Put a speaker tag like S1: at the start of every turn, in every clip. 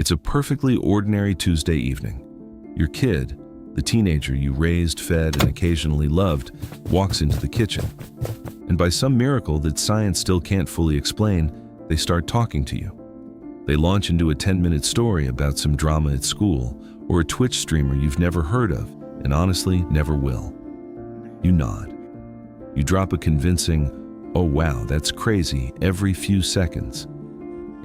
S1: It's a perfectly ordinary Tuesday evening. Your kid, the teenager you raised, fed, and occasionally loved, walks into the kitchen. And by some miracle that science still can't fully explain, they start talking to you. They launch into a 10-minute story about some drama at school or a Twitch streamer you've never heard of and honestly never will. You nod. You drop a convincing, "Oh wow, that's crazy," every few seconds.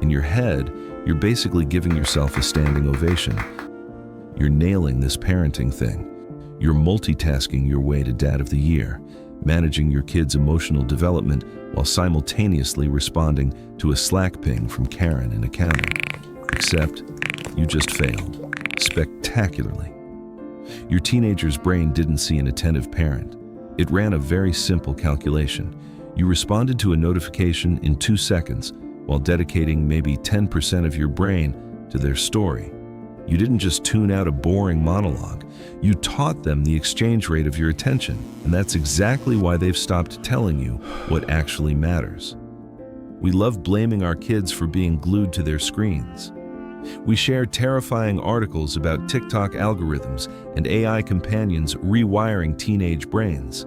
S1: In your head, you're basically giving yourself a standing ovation. You're nailing this parenting thing. You're multitasking your way to Dad of the Year, managing your kid's emotional development while simultaneously responding to a Slack ping from Karen in accounting. Except, you just failed, spectacularly. Your teenager's brain didn't see an attentive parent. It ran a very simple calculation. You responded to a notification in 2 seconds while dedicating maybe 10% of your brain to their story. You didn't just tune out a boring monologue. You taught them the exchange rate of your attention, and that's exactly why they've stopped telling you what actually matters. We love blaming our kids for being glued to their screens. We share terrifying articles about TikTok algorithms and AI companions rewiring teenage brains.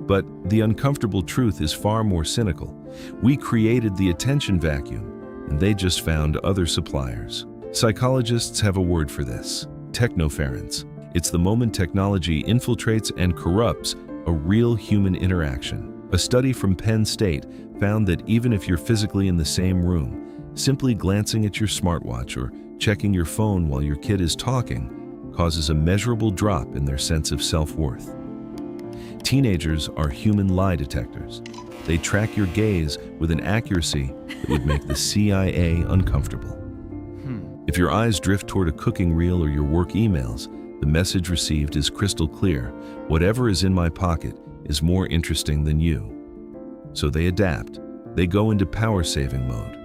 S1: But the uncomfortable truth is far more cynical. We created the attention vacuum, and they just found other suppliers. Psychologists have a word for this: technoference. It's the moment technology infiltrates and corrupts a real human interaction. A study from Penn State found that even if you're physically in the same room, simply glancing at your smartwatch or checking your phone while your kid is talking causes a measurable drop in their sense of self-worth. Teenagers are human lie detectors. They track your gaze with an accuracy that would make the CIA uncomfortable. If your eyes drift toward a cooking reel or your work emails, the message received is crystal clear: whatever is in my pocket is more interesting than you. So they adapt. They go into power-saving mode.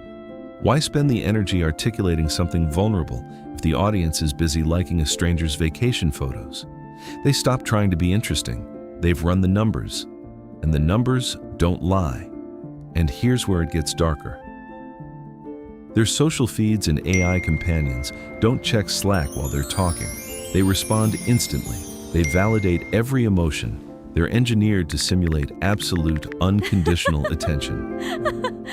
S1: Why spend the energy articulating something vulnerable if the audience is busy liking a stranger's vacation photos? They stop trying to be interesting. They've run the numbers, and the numbers don't lie. And here's where it gets darker. Their social feeds and AI companions don't check Slack while they're talking. They respond instantly. They validate every emotion. They're engineered to simulate absolute, unconditional attention.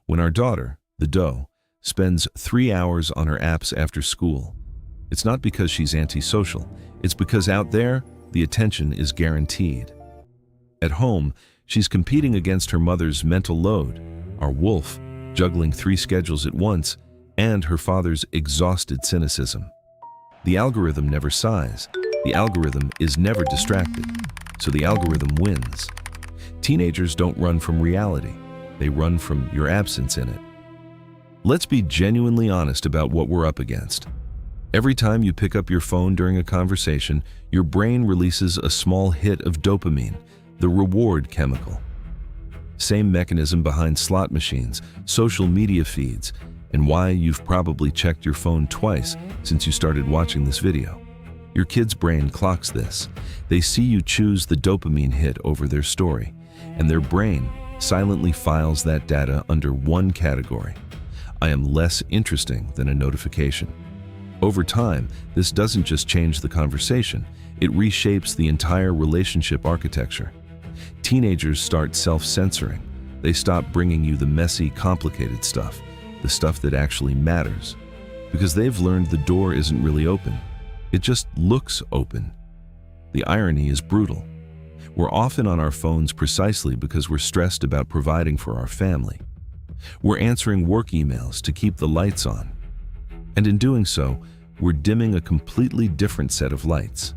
S1: When our daughter, the doe, spends 3 hours on her apps after school, it's not because she's antisocial. It's because out there, the attention is guaranteed. At home, she's competing against her mother's mental load, our wolf, juggling 3 schedules at once, and her father's exhausted cynicism. The algorithm never sighs. The algorithm is never distracted. So the algorithm wins. Teenagers don't run from reality. They run from your absence in it. Let's be genuinely honest about what we're up against. Every time you pick up your phone during a conversation, your brain releases a small hit of dopamine, the reward chemical. Same mechanism behind slot machines, social media feeds, and why you've probably checked your phone twice since you started watching this video. Your kid's brain clocks this. They see you choose the dopamine hit over their story, and their brain silently files that data under one category: I am less interesting than a notification. Over time, this doesn't just change the conversation, it reshapes the entire relationship architecture. Teenagers start self-censoring. They stop bringing you the messy, complicated stuff, the stuff that actually matters, because they've learned the door isn't really open. It just looks open. The irony is brutal. We're often on our phones precisely because we're stressed about providing for our family. We're answering work emails to keep the lights on. And in doing so, we're dimming a completely different set of lights.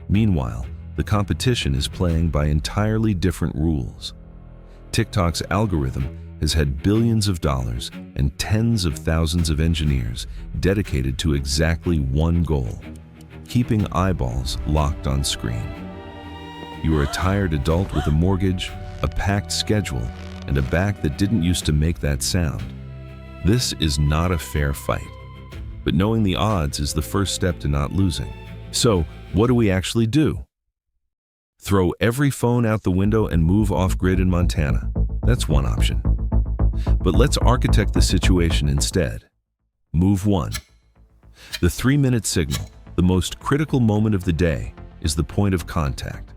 S1: Meanwhile, the competition is playing by entirely different rules. TikTok's algorithm has had billions of dollars and tens of thousands of engineers dedicated to exactly one goal: keeping eyeballs locked on screen. You are a tired adult with a mortgage, a packed schedule, and a back that didn't used to make that sound. This is not a fair fight. But knowing the odds is the first step to not losing. So, what do we actually do? Throw every phone out the window and move off-grid in Montana. That's one option. But let's architect the situation instead. Move 1. The 3-minute signal, the most critical moment of the day, is the point of contact,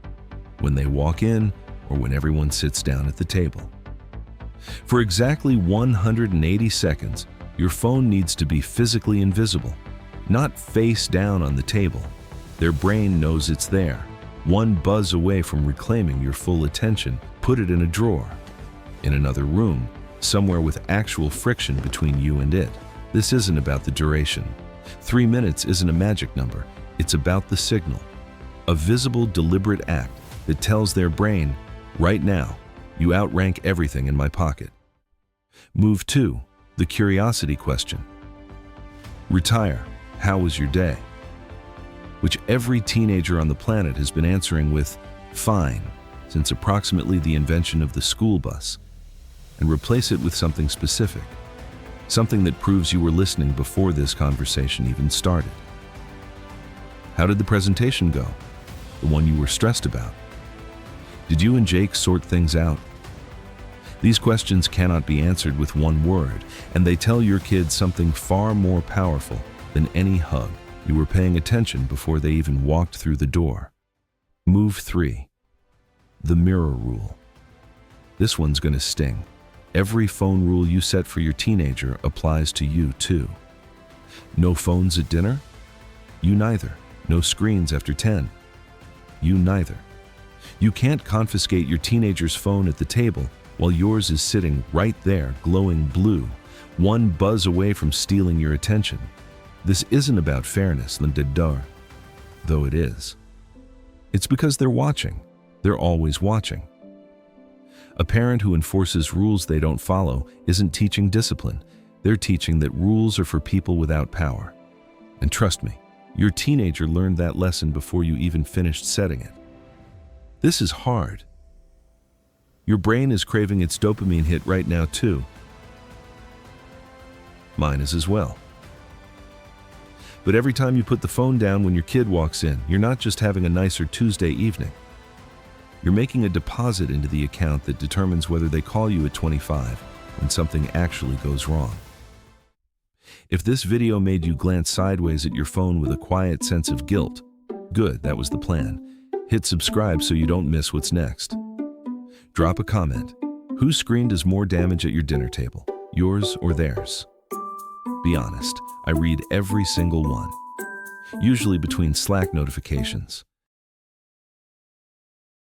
S1: when they walk in or when everyone sits down at the table. For exactly 180 seconds, your phone needs to be physically invisible, not face down on the table. Their brain knows it's there. One buzz away from reclaiming your full attention, put it in a drawer, in another room, somewhere with actual friction between you and it. This isn't about the duration. 3 minutes isn't a magic number. It's about the signal, a visible, deliberate act that tells their brain, right now, you outrank everything in my pocket. Move 2, the curiosity question. Retire, how was your day? Which every teenager on the planet has been answering with, fine, since approximately the invention of the school bus. And replace it with something specific, something that proves you were listening before this conversation even started. How did the presentation go? The one you were stressed about? Did you and Jake sort things out? These questions cannot be answered with one word, and they tell your kids something far more powerful than any hug. You were paying attention before they even walked through the door. Move 3, the mirror rule. This one's gonna sting. Every phone rule you set for your teenager applies to you too. No phones at dinner? You neither. No screens after 10? You neither. You can't confiscate your teenager's phone at the table while yours is sitting right there, glowing blue, one buzz away from stealing your attention. This isn't about fairness, though it is. It's because they're watching. They're always watching. A parent who enforces rules they don't follow isn't teaching discipline. They're teaching that rules are for people without power. And trust me, your teenager learned that lesson before you even finished setting it. This is hard. Your brain is craving its dopamine hit right now too. Mine is as well. But every time you put the phone down when your kid walks in, you're not just having a nicer Tuesday evening. You're making a deposit into the account that determines whether they call you at 25 when something actually goes wrong. If this video made you glance sideways at your phone with a quiet sense of guilt, good, that was the plan. Hit subscribe so you don't miss what's next. Drop a comment. Whose screen does more damage at your dinner table, yours or theirs? Be honest, I read every single one, usually between Slack notifications.